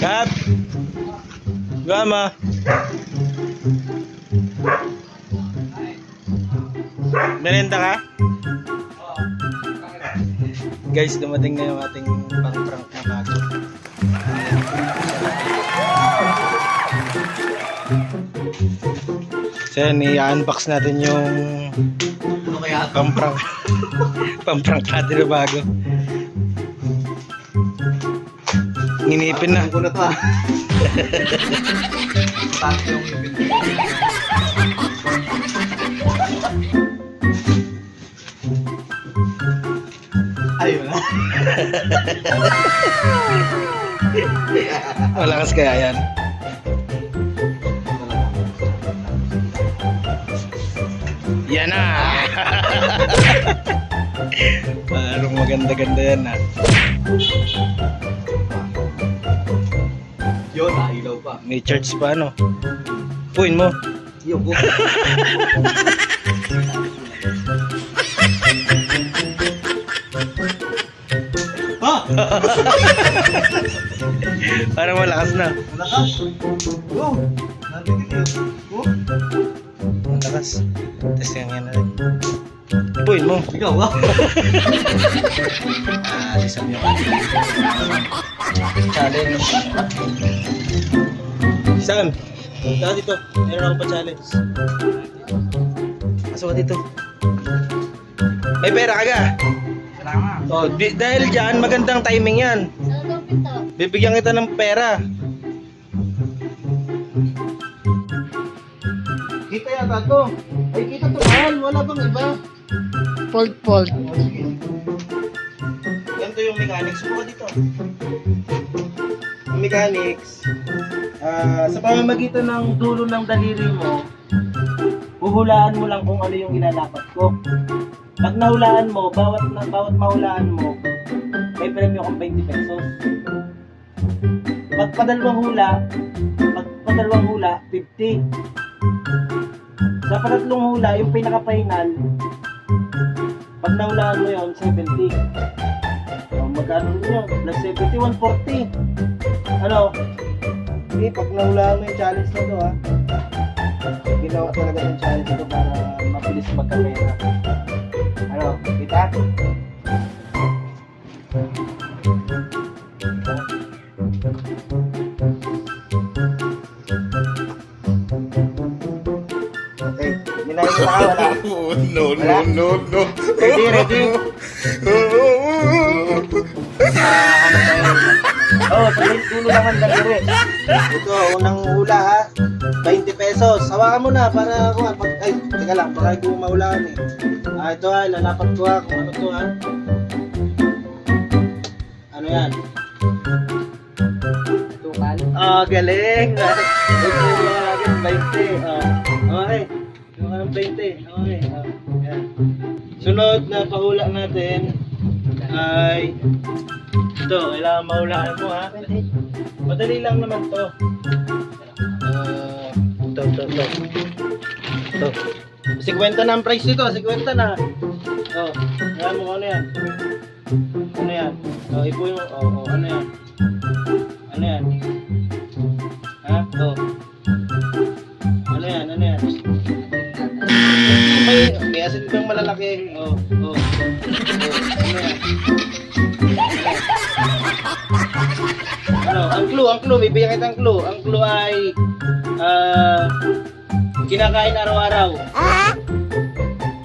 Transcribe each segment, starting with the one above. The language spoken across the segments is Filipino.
Kat! Gama! Merenda ka? Guys, dumating na yung ating pang-prank na bago. So yan, i-unbox natin yung pang-prank pang-prank natin na bago. Nginipin na. Ako na to ah. Takot yung ngipin. Ayun na. Malakas kaya yan. Yan na. Parang maganda-ganda yan na. Yun, nailaw pa. May charge pa ano. Puin mo. Yung buko. Ha? Parang malakas na. Malakas. Oh, nabigil yun. Oh, Malakas. Testing yan na rin. Puin mo. ikaw ah. Sisam yung challenge. Saan? Saan dito? Meron ako pa challenge. Pasok ka dito. May pera ka ga? Salamat. Oh, dahil dyan, magandang timing yan. Bibigyan kita ng pera. Kita yata to. Ay, kita to mahal. Wala bang iba? Fold. Ganito yung mechanics. Subukan dito. Yung mechanics, sa pamamagitan ng dulo ng daliri mo, huhulaan mo lang kung ano yung ilalapat ko. Pag nahulaan mo, bawat mahulaan mo, may premyo kang 20 pesos. Pag padalawang hula, 50. Sa patatlong hula, yung pinaka-final, pag nahulaan mo yun, 70. So, magkano rin yun? Plus 70, 140. Ano? Okay, pag nahulaan mo yung challenge na to ha, ginawa talaga yung challenge ito para mabilis magkapera. Ano? Kita? Okay, ginahin mo na wala. No. Ready? Sa dulo naman daliri. Ito, unang hula ha. 20 pesos. Hawakan mo na para ako ay, teka lang, baka hindi mo mahulaan eh. Ito ha, lalapat ko ha kung ano to ha. Ano yan? Tukal. Galing! Ito yung mga natin, 20. Okay. Yung ka ng 20. Okay. Yan. Sunod na pahula natin ay ito, kailangan mahulaan mo ha. Madali lang naman to. Ito. 50 na ang price nito, 50 na. Ayan mo ano yan. Ano yan? Ipuin mo. Ano yan? Ano yan? Ha? Ano yan? Ano yan? May asin bang malalaki? Ano yan? Ano? Ang clue, bibigyan kita ang clue. Ang clue ay kinakain araw-araw.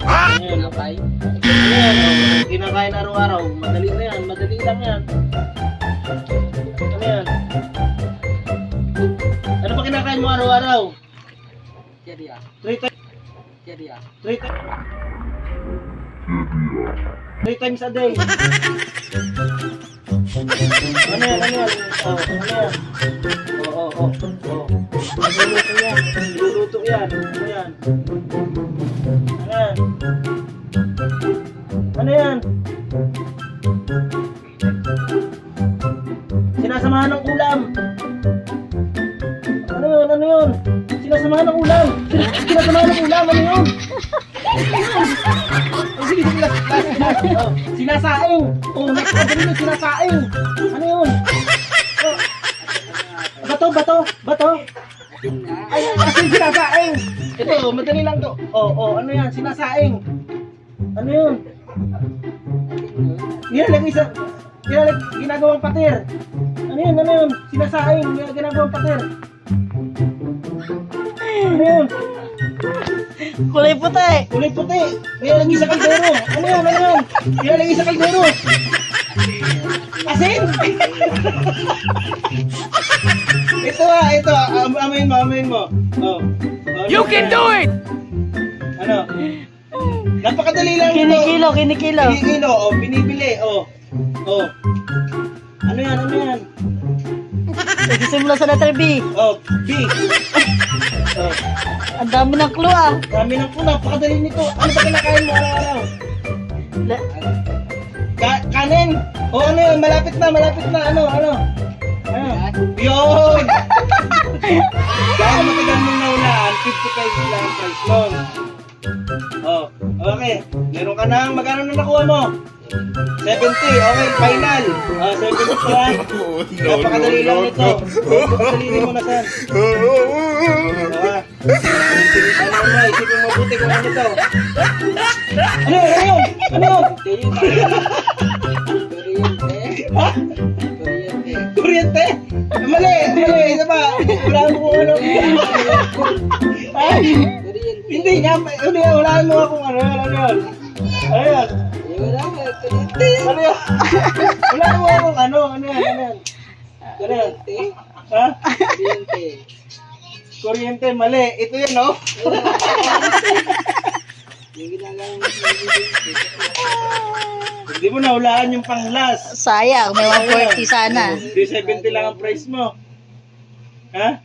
Ano yan? Ano yan? Kinakain araw-araw. Madali na yan. Madali lang yan. Ano yan? Ano ba kinakain mo araw-araw? Jadi ah. 3 times. Jadi ah. 3 times. 3 times a day. Ano yan? Ano yan? Ano yan? Magluluto yan. Magluluto yan. Ano yan? Ano yan? Ano yan? Sinasamahan ng ulam. Ano yun? Ano yun? Sinasamahan ng ulam. Sinasamahan ng ulam. Ano yun? Sige, sinasaing. Nagkakadali mo, sinasaing. Ano yun? madali lang to. Ano yan? Sinasaing. Ano yun? Ginagawang patir. Ano yun? Sinasaing, ginagawang patir. Ano yun? Kulay puti. Kulay puti. Nilalagay sa kaldero. Ano yun? Nilalagay sa kaldero. Asin? ito. Amayin mo. Oh. You can do it! Ano? Napakadali lang ito. Kinikilo. Kinikilo. Binibili. Ano yan? Nagsisimula sa letter B. B. Ang dami ng clue ah. Dami ng po, napakadali nito. Ano ba kinakain mo araw-araw? Kanin. Ano yun? Malapit na. Ano? Yun! Dahil matagal mong naulaan, 50 lang ang price nun. Okay. Meron ka ng, magkano na nakuha mo? 70. Okay, final. 70 pa. Napakadali lang nito. Pasalinin mo na saan. Isipin mabuti kung ano to. Ano yun? Ha? Kuryente? Mali. Isa pa. Wala mo kung ano. Hindi nga. Wala mo kung ano. Ano yun? Wala mo kung ano. Ano yan? Ha? Kuryente, mali. Ito yun, no? Hindi mo nahulaan yung pang-last. Sayang, may 140 sana. 370 lang ang price mo. Ha?